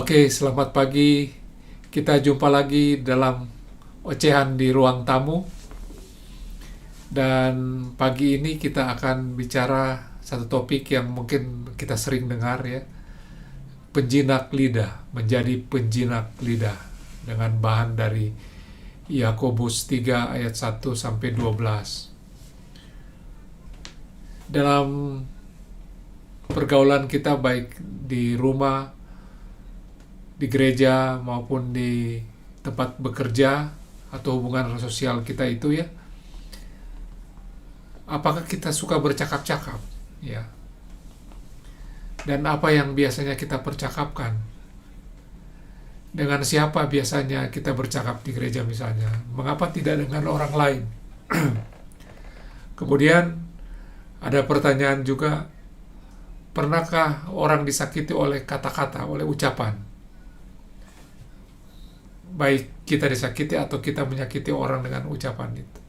Oke, selamat pagi. Kita jumpa lagi dalam ocehan di ruang tamu. Dan pagi ini kita akan bicara satu topik yang mungkin kita sering dengar ya. Penjinak lidah, menjadi penjinak lidah. Dengan bahan dari Yakobus 3 ayat 1 sampai 12. Dalam pergaulan kita baik di rumah, di gereja maupun di tempat bekerja atau hubungan sosial kita itu ya, apakah kita suka bercakap-cakap ya, dan apa yang biasanya kita percakapkan, dengan siapa biasanya kita bercakap di gereja misalnya, mengapa tidak dengan orang lain. Kemudian ada pertanyaan juga, pernahkah orang disakiti oleh kata-kata, oleh ucapan? Baik kita disakiti atau kita menyakiti orang dengan ucapan itu.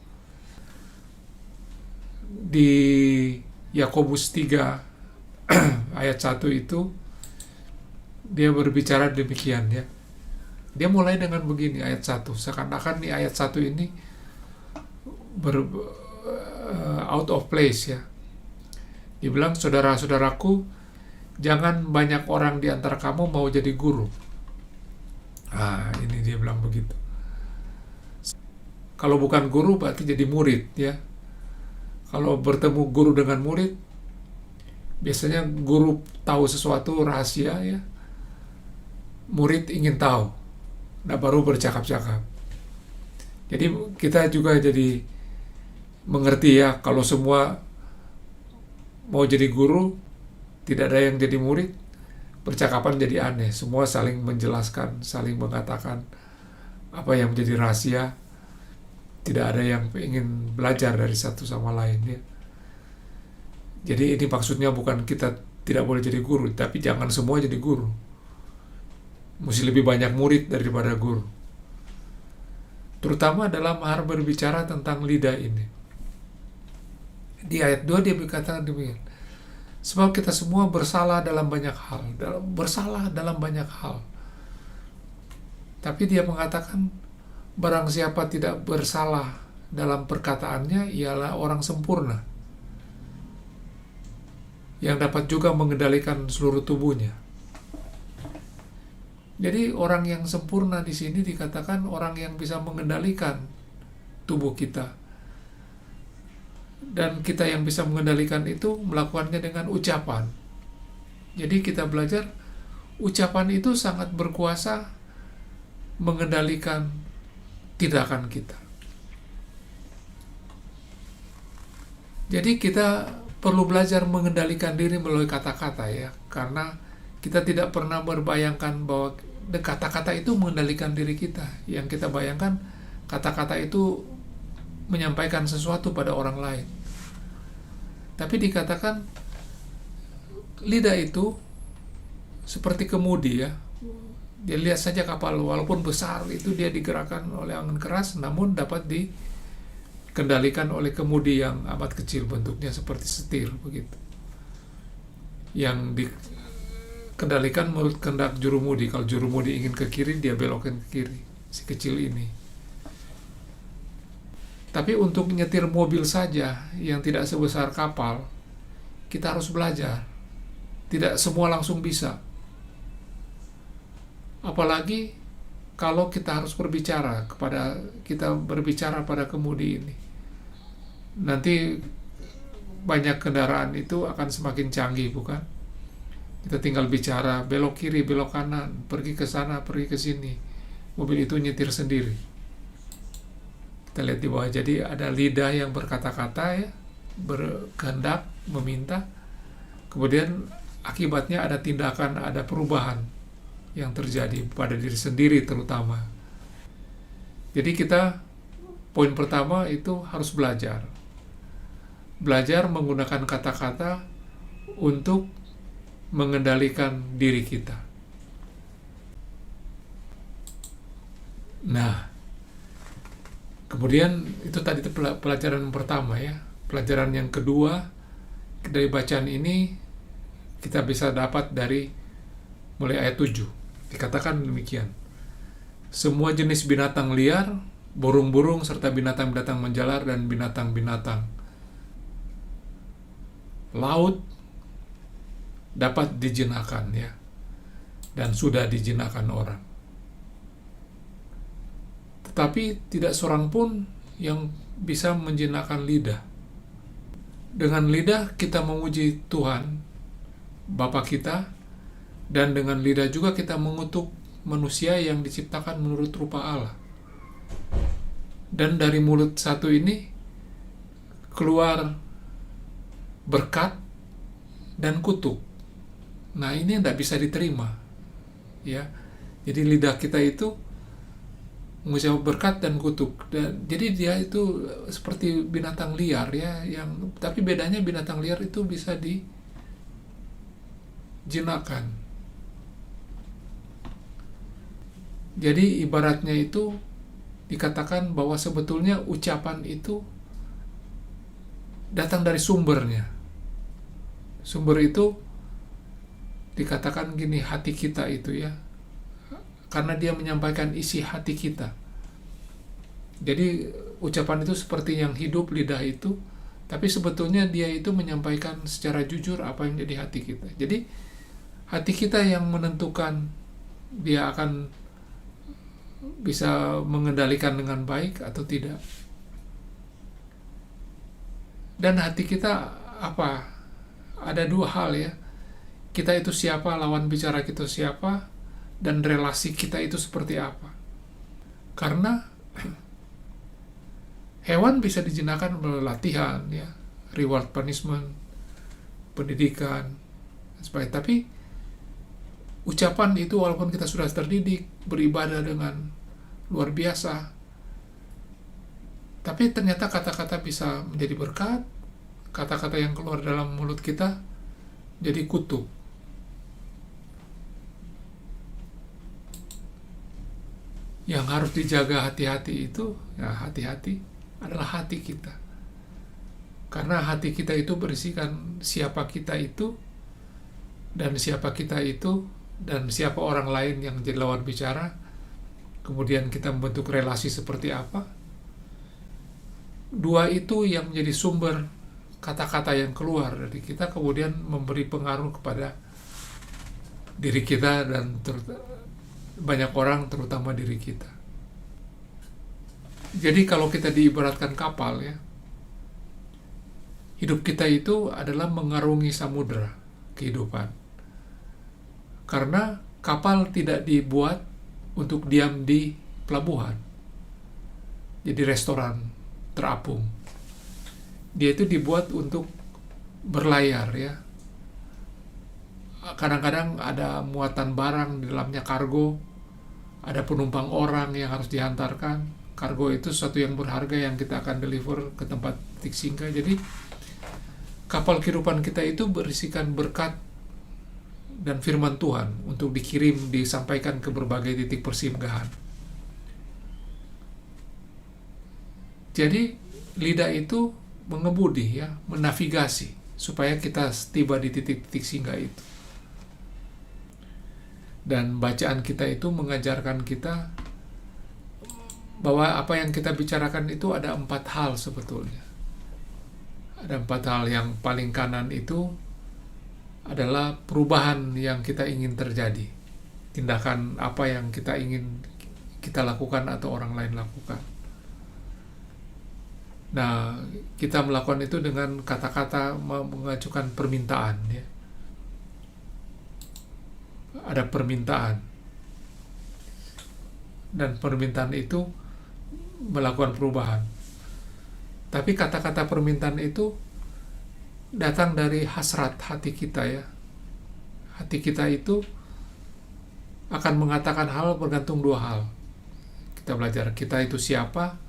Di Yakobus 3 ayat 1 itu dia berbicara demikian ya. Dia mulai dengan begini ayat 1. Seakan-akan nih ayat 1 ini out of place ya. Dia bilang, saudara-saudaraku, jangan banyak orang di antara kamu mau jadi guru. Ini dia bilang begitu. Kalau bukan guru berarti jadi murid ya. Kalau bertemu guru dengan murid, biasanya guru tahu sesuatu rahasia ya. Murid ingin tahu. Nah baru bercakap-cakap. Jadi kita juga jadi mengerti ya, kalau semua mau jadi guru, tidak ada yang jadi murid, percakapan jadi aneh. Semua saling menjelaskan, saling mengatakan apa yang menjadi rahasia. Tidak ada yang ingin belajar dari satu sama lain ya. Jadi ini maksudnya bukan kita tidak boleh jadi guru, tapi jangan semua jadi guru. Mesti lebih banyak murid daripada guru. Terutama dalam hal berbicara tentang lidah ini. Di ayat 2 dia berkata demikian. Sebab kita semua bersalah dalam banyak hal. Bersalah dalam banyak hal. Tapi dia mengatakan, barang siapa tidak bersalah dalam perkataannya, ialah orang sempurna. Yang dapat juga mengendalikan seluruh tubuhnya. Jadi orang yang sempurna di sini dikatakan orang yang bisa mengendalikan tubuh kita. Dan kita yang bisa mengendalikan itu melakukannya dengan ucapan. Jadi kita belajar ucapan itu sangat berkuasa mengendalikan tindakan kita. Jadi kita perlu belajar mengendalikan diri melalui kata-kata ya, karena kita tidak pernah berbayangkan bahwa kata-kata itu mengendalikan diri kita. Yang kita bayangkan kata-kata itu menyampaikan sesuatu pada orang lain. Tapi dikatakan lidah itu seperti kemudi ya. Dia lihat saja kapal walaupun besar itu dia digerakkan oleh angin keras, namun dapat dikendalikan oleh kemudi yang amat kecil, bentuknya seperti setir begitu. Yang dikendalikan menurut kehendak jurumudi. Kalau jurumudi ingin ke kiri, dia belokkan ke kiri, si kecil ini. Tapi untuk nyetir mobil saja yang tidak sebesar kapal, kita harus belajar. Tidak semua langsung bisa. Apalagi kalau kita harus berbicara pada kemudi ini. Nanti banyak kendaraan itu akan semakin canggih, bukan? Kita tinggal bicara, belok kiri, belok kanan, pergi ke sana, pergi ke sini. Mobil itu nyetir sendiri. Kita lihat di bawah, jadi ada lidah yang berkata-kata ya, berkehendak, meminta. Kemudian akibatnya ada tindakan, ada perubahan yang terjadi pada diri sendiri terutama. Jadi kita, poin pertama itu harus belajar. Belajar menggunakan kata-kata untuk mengendalikan diri kita. Nah, kemudian itu tadi pelajaran pertama ya. Pelajaran yang kedua dari bacaan ini kita bisa dapat dari mulai ayat 7. Dikatakan demikian. Semua jenis binatang liar, burung-burung, serta binatang-binatang menjalar dan binatang-binatang laut dapat dijinakan, ya, dan sudah dijinakan orang. Tetapi tidak seorang pun yang bisa menjinakkan lidah. Dengan lidah kita memuji Tuhan Bapa kita, dan dengan lidah juga kita mengutuk manusia yang diciptakan menurut rupa Allah. Dan dari mulut satu ini keluar berkat dan kutuk. Nah, ini tidak bisa diterima, ya. Jadi lidah kita itu mengucap berkat dan kutuk. Dan jadi dia itu seperti binatang liar, ya, tapi bedanya binatang liar itu bisa dijinakkan. Jadi ibaratnya itu dikatakan bahwa sebetulnya ucapan itu datang dari sumbernya. Sumber itu dikatakan gini, hati kita itu, ya, karena dia menyampaikan isi hati kita. Jadi ucapan itu seperti yang hidup, lidah itu, tapi sebetulnya dia itu menyampaikan secara jujur apa yang jadi hati kita. Jadi hati kita yang menentukan dia akan bisa mengendalikan dengan baik atau tidak. Dan hati kita apa? Ada dua hal, ya. Kita itu siapa, lawan bicara kita siapa, dan relasi kita itu seperti apa. Karena hewan bisa dijinakkan melalui latihan, ya, reward punishment, pendidikan, sebagainya. Tapi ucapan itu walaupun kita sudah terdidik, beribadah dengan luar biasa, tapi ternyata kata-kata bisa menjadi berkat, kata-kata yang keluar dalam mulut kita jadi kutuk. Yang harus dijaga hati-hati itu, ya, hati-hati adalah hati kita. Karena hati kita itu berisikan siapa kita itu, dan siapa kita itu, dan siapa orang lain yang jadi lawan bicara. Kemudian kita membentuk relasi seperti apa. Dua itu yang menjadi sumber kata-kata yang keluar dari kita, kemudian memberi pengaruh kepada diri kita dan banyak orang, terutama diri kita. Jadi kalau kita diibaratkan kapal, ya, hidup kita itu adalah mengarungi samudera kehidupan. Karena kapal tidak dibuat untuk diam di pelabuhan, jadi restoran terapung. Dia itu dibuat untuk berlayar, ya. Kadang-kadang ada muatan barang di dalamnya, kargo, ada penumpang orang yang harus dihantarkan. Kargo itu sesuatu yang berharga yang kita akan deliver ke tempat titik singgah. Jadi kapal kehidupan kita itu berisikan berkat dan firman Tuhan untuk dikirim, disampaikan ke berbagai titik persinggahan. Jadi lidah itu mengemudi, ya, menavigasi supaya kita tiba di titik-titik singgah itu. Dan bacaan kita itu mengajarkan kita bahwa apa yang kita bicarakan itu ada 4 hal sebetulnya. Ada 4 hal. Yang paling kanan itu adalah perubahan yang kita ingin terjadi. Tindakan apa yang kita ingin kita lakukan atau orang lain lakukan. Nah, kita melakukan itu dengan kata-kata mengajukan permintaan, ya. Ada permintaan. Dan permintaan itu melakukan perubahan. Tapi kata-kata permintaan itu datang dari hasrat hati kita, ya. Hati kita itu akan mengatakan hal bergantung 2 hal. Kita belajar kita itu siapa,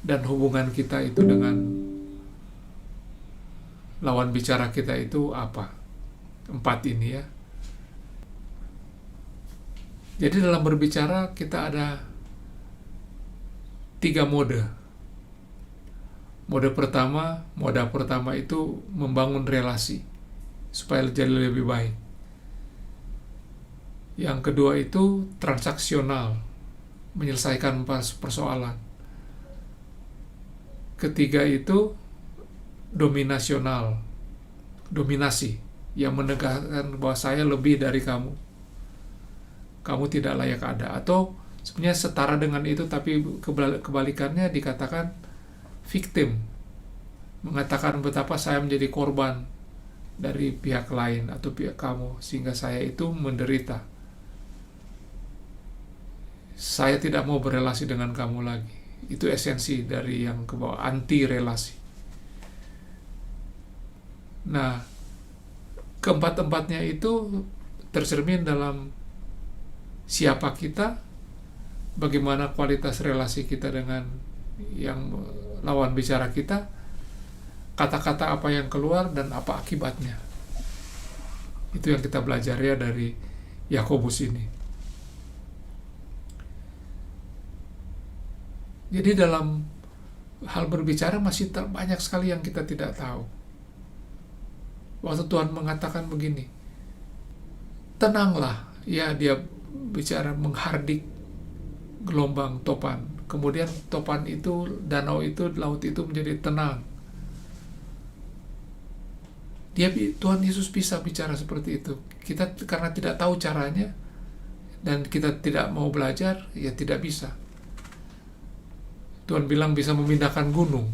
dan hubungan kita itu dengan lawan bicara kita itu apa. 4 ini, ya. Jadi dalam berbicara kita ada 3 mode. Moda pertama itu membangun relasi supaya jadi lebih baik. Yang kedua itu transaksional, menyelesaikan persoalan. Ketiga itu dominasional, dominasi, yang menegakkan bahwa saya lebih dari kamu. Kamu tidak layak ada. Atau sebenarnya setara dengan itu, tapi kebalikannya dikatakan victim, mengatakan betapa saya menjadi korban dari pihak lain atau pihak kamu, sehingga saya itu menderita. Saya tidak mau berelasi dengan kamu lagi. Itu esensi dari yang ke bawah, anti relasi. Nah, keempat-empatnya itu tercermin dalam siapa kita, bagaimana kualitas relasi kita dengan yang lawan bicara kita, kata-kata apa yang keluar, dan apa akibatnya. Itu yang kita belajar ya dari Yakobus ini. Jadi dalam hal berbicara masih banyak sekali yang kita tidak tahu. Waktu Tuhan mengatakan begini, tenanglah, ya dia bicara menghardik gelombang topan. Kemudian topan itu, danau itu, laut itu menjadi tenang. Tuhan Yesus bisa bicara seperti itu. Kita karena tidak tahu caranya dan kita tidak mau belajar, ya tidak bisa. Tuhan bilang bisa memindahkan gunung.